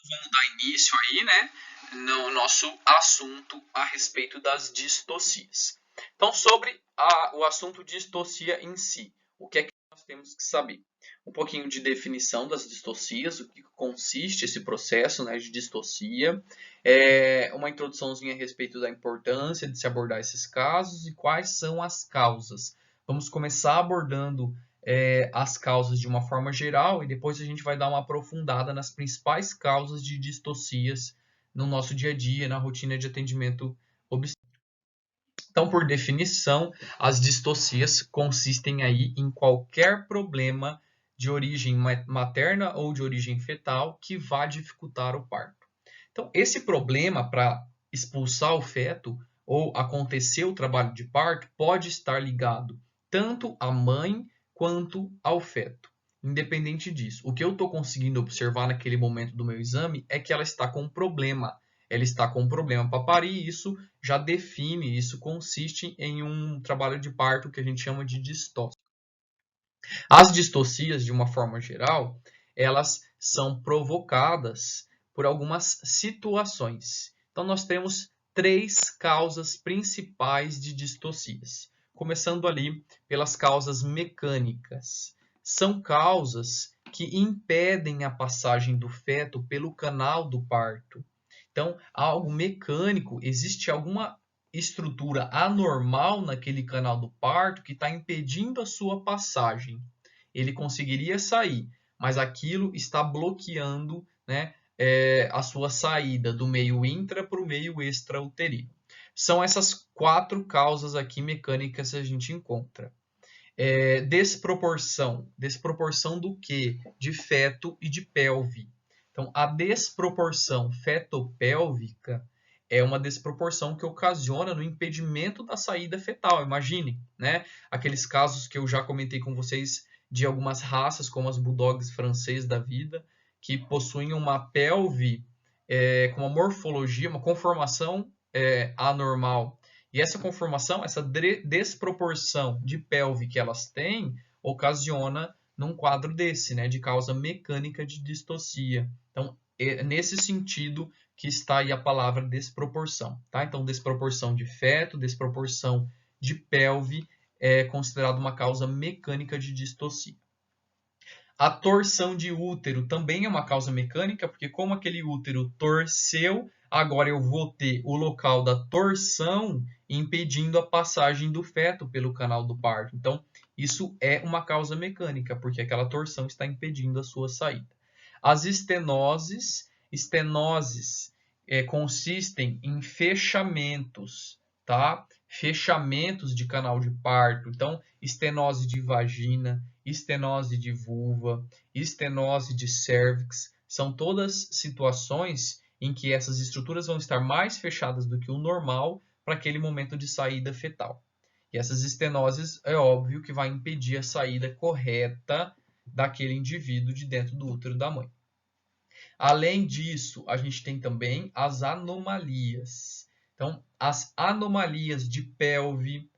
vamos dar início aí, né, no nosso assunto a respeito das distocias. Então, sobre o assunto distocia em si, o que é que nós temos que saber? Um pouquinho de definição das distocias, o que consiste esse processo, né, de distocia, uma introduçãozinha a respeito da importância de se abordar esses casos e quais são as causas. Vamos começar abordando as causas de uma forma geral e depois a gente vai dar uma aprofundada nas principais causas de distocias no nosso dia a dia, na rotina de atendimento obstétrico. Então, por definição, as distocias consistem aí em qualquer problema de origem materna ou de origem fetal que vá dificultar o parto. Então, esse problema para expulsar o feto ou acontecer o trabalho de parto pode estar ligado tanto à mãe quanto ao feto. Independente disso, o que eu estou conseguindo observar naquele momento do meu exame é que ela está com um problema. Ela está com um problema para parir e isso já define, isso consiste em um trabalho de parto que a gente chama de distócia. As distocias, de uma forma geral, elas são provocadas por algumas situações. Então, nós temos 3 causas principais de distocias. Começando ali pelas causas mecânicas. São causas que impedem a passagem do feto pelo canal do parto. Então, algo mecânico, existe alguma estrutura anormal naquele canal do parto que está impedindo a sua passagem. Ele conseguiria sair, mas aquilo está bloqueando, né, a sua saída do meio intra para o meio extrauterino. São essas 4 causas aqui mecânicas que a gente encontra. Desproporção. Desproporção do quê? De feto e de pelve. Então, a desproporção fetopélvica é uma desproporção que ocasiona no impedimento da saída fetal. Imagine, né? Aqueles casos que eu já comentei com vocês de algumas raças, como as bulldogs francês da vida, que possuem uma pelve com uma morfologia, uma conformação anormal. E essa conformação, essa desproporção de pelve que elas têm, ocasiona num quadro desse, né, de causa mecânica de distocia. Então, é nesse sentido que está aí a palavra desproporção. Tá? Então, desproporção de feto, desproporção de pelve é considerado uma causa mecânica de distocia. A torção de útero também é uma causa mecânica, porque como aquele útero torceu, agora eu vou ter o local da torção impedindo a passagem do feto pelo canal do parto. Então, isso é uma causa mecânica, porque aquela torção está impedindo a sua saída. As estenoses consistem em fechamentos, tá? Fechamentos de canal de parto. Então, estenose de vagina, estenose de vulva, estenose de cérvix, são todas situações em que essas estruturas vão estar mais fechadas do que o normal para aquele momento de saída fetal. E essas estenoses, é óbvio que vai impedir a saída correta daquele indivíduo de dentro do útero da mãe. Além disso, a gente tem também as anomalias. Então, as anomalias de pelve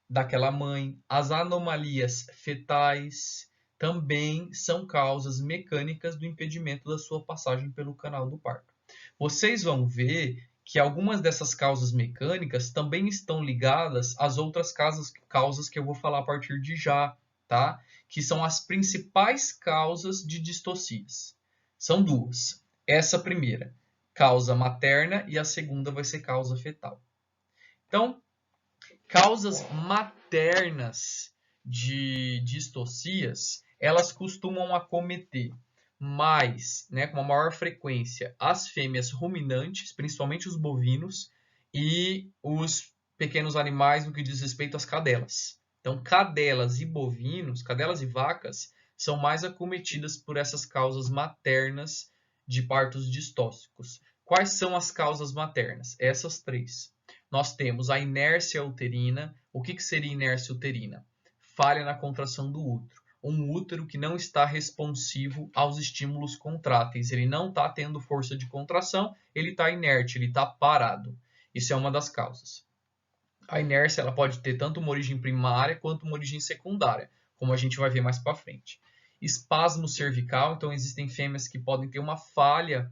daquela mãe, as anomalias fetais também são causas mecânicas do impedimento da sua passagem pelo canal do parto. Vocês vão ver que algumas dessas causas mecânicas também estão ligadas às outras causas que eu vou falar a partir de já, tá? Que são as principais causas de distocias. São 2. Essa primeira, causa materna, e a segunda vai ser causa fetal. Então, causas maternas de distocias, elas costumam acometer mais, né, com uma maior frequência, as fêmeas ruminantes, principalmente os bovinos, e os pequenos animais no que diz respeito às cadelas. Então, cadelas e bovinos, cadelas e vacas, são mais acometidas por essas causas maternas de partos distóxicos. Quais são as causas maternas? Essas 3. Nós temos a inércia uterina. O que seria inércia uterina? Falha na contração do útero. Um útero que não está responsivo aos estímulos contráteis. Ele não está tendo força de contração, ele está inerte, ele está parado. Isso é uma das causas. A inércia ela pode ter tanto uma origem primária quanto uma origem secundária, como a gente vai ver mais para frente. Espasmo cervical, então existem fêmeas que podem ter uma falha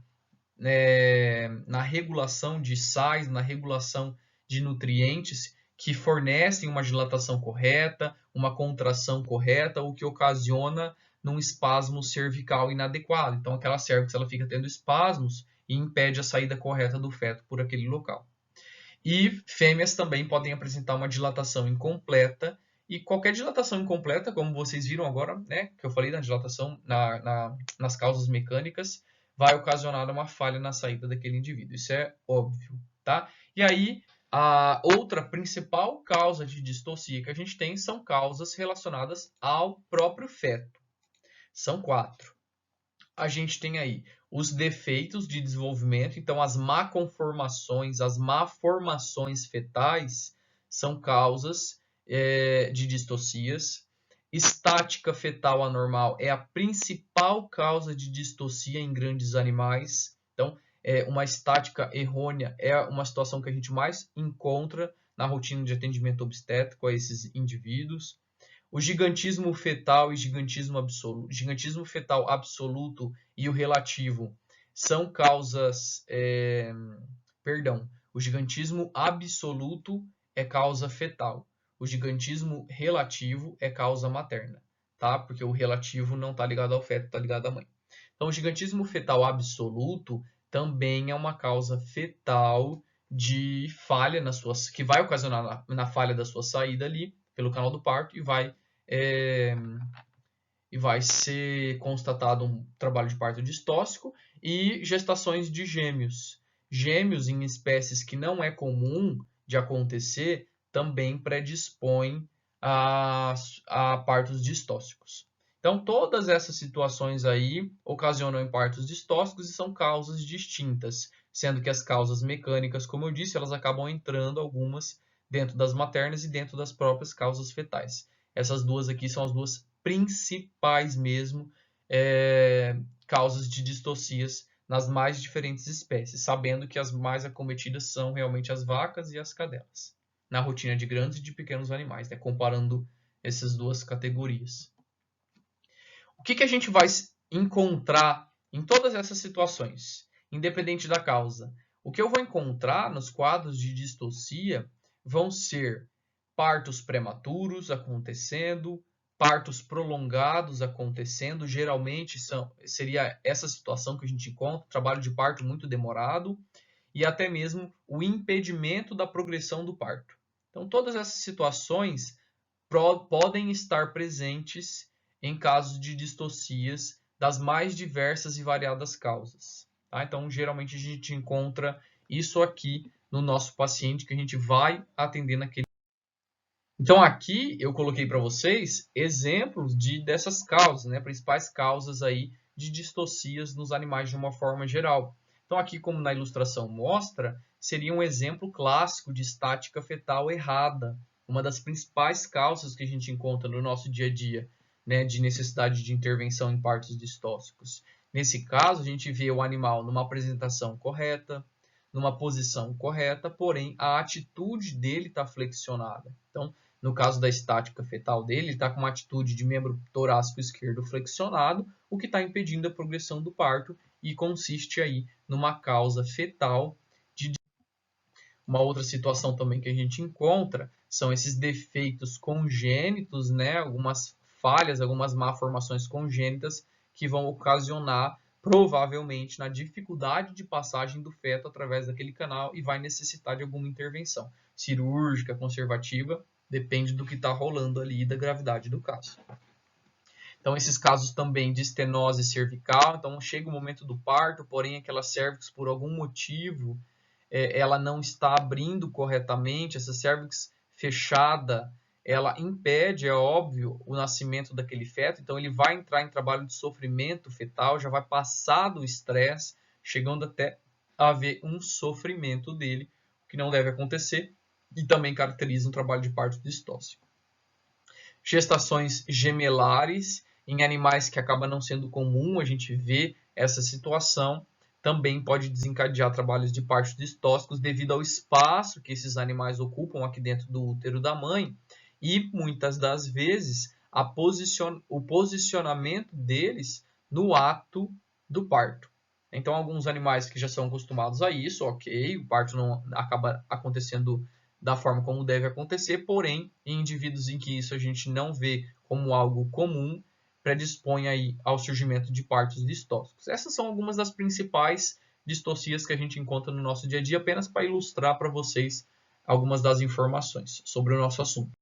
na regulação de sais, na regulação de nutrientes que fornecem uma dilatação correta, uma contração correta, o que ocasiona num espasmo cervical inadequado. Então, aquela cervix ela fica tendo espasmos e impede a saída correta do feto por aquele local. E fêmeas também podem apresentar uma dilatação incompleta, e qualquer dilatação incompleta, como vocês viram agora, né, que eu falei na dilatação nas causas mecânicas, vai ocasionar uma falha na saída daquele indivíduo. Isso é óbvio, tá? E aí, a outra principal causa de distocia que a gente tem são causas relacionadas ao próprio feto. São 4. A gente tem aí os defeitos de desenvolvimento, então as malconformações, as malformações fetais são causas de distocias. Estática fetal anormal é a principal causa de distocia em grandes animais. Então, uma estática errônea é uma situação que a gente mais encontra na rotina de atendimento obstétrico a esses indivíduos. O gigantismo fetal e gigantismo fetal absoluto e o relativo são causas, o gigantismo absoluto é causa fetal, o gigantismo relativo é causa materna, tá? Porque o relativo não está ligado ao feto, está ligado à mãe. Então, o gigantismo fetal absoluto também é uma causa fetal de falha que vai ocasionar na falha da sua saída ali pelo canal do parto e vai ser constatado um trabalho de parto distóxico e gestações de gêmeos. Gêmeos em espécies que não é comum de acontecer também predispõem a partos distóxicos. Então, todas essas situações aí ocasionam partos distóxicos e são causas distintas, sendo que as causas mecânicas, como eu disse, elas acabam entrando algumas dentro das maternas e dentro das próprias causas fetais. Essas duas aqui são as duas principais mesmo causas de distocias nas mais diferentes espécies, sabendo que as mais acometidas são realmente as vacas e as cadelas, na rotina de grandes e de pequenos animais, né, comparando essas duas categorias. O que a gente vai encontrar em todas essas situações, independente da causa? O que eu vou encontrar nos quadros de distocia vão ser partos prematuros acontecendo, partos prolongados acontecendo, geralmente seria essa situação que a gente encontra, trabalho de parto muito demorado, e até mesmo o impedimento da progressão do parto. Então, todas essas situações podem estar presentes em casos de distocias das mais diversas e variadas causas. Tá? Então, geralmente a gente encontra isso aqui no nosso paciente que a gente vai atender naquele. Então, aqui eu coloquei para vocês exemplos dessas causas, né? Principais causas aí de distocias nos animais de uma forma geral. Então, aqui, como na ilustração mostra, seria um exemplo clássico de estática fetal errada, uma das principais causas que a gente encontra no nosso dia a dia, né, de necessidade de intervenção em partos distóxicos. Nesse caso, a gente vê o animal numa apresentação correta, numa posição correta, porém a atitude dele está flexionada. Então, no caso da estática fetal dele, ele está com uma atitude de membro torácico esquerdo flexionado, o que está impedindo a progressão do parto e consiste aí numa causa fetal. Uma outra situação também que a gente encontra são esses defeitos congênitos, né? Algumas falhas, algumas malformações congênitas que vão ocasionar provavelmente na dificuldade de passagem do feto através daquele canal e vai necessitar de alguma intervenção cirúrgica, conservativa, depende do que está rolando ali e da gravidade do caso. Então, esses casos também de estenose cervical, então chega o momento do parto, porém aquela cervix por algum motivo ela não está abrindo corretamente, essa cervix fechada, ela impede, é óbvio, o nascimento daquele feto, então ele vai entrar em trabalho de sofrimento fetal, já vai passar do estresse, chegando até a haver um sofrimento dele, que não deve acontecer, e também caracteriza um trabalho de parto distóxico. Gestações gemelares, em animais que acaba não sendo comum a gente vê essa situação, também pode desencadear trabalhos de partos distóxicos devido ao espaço que esses animais ocupam aqui dentro do útero da mãe e, muitas das vezes, o posicionamento deles no ato do parto. Então, alguns animais que já são acostumados a isso, ok, o parto não acaba acontecendo da forma como deve acontecer, porém, em indivíduos em que isso a gente não vê como algo comum, predispõe aí ao surgimento de partos distóxicos. Essas são algumas das principais distocias que a gente encontra no nosso dia a dia, apenas para ilustrar para vocês algumas das informações sobre o nosso assunto.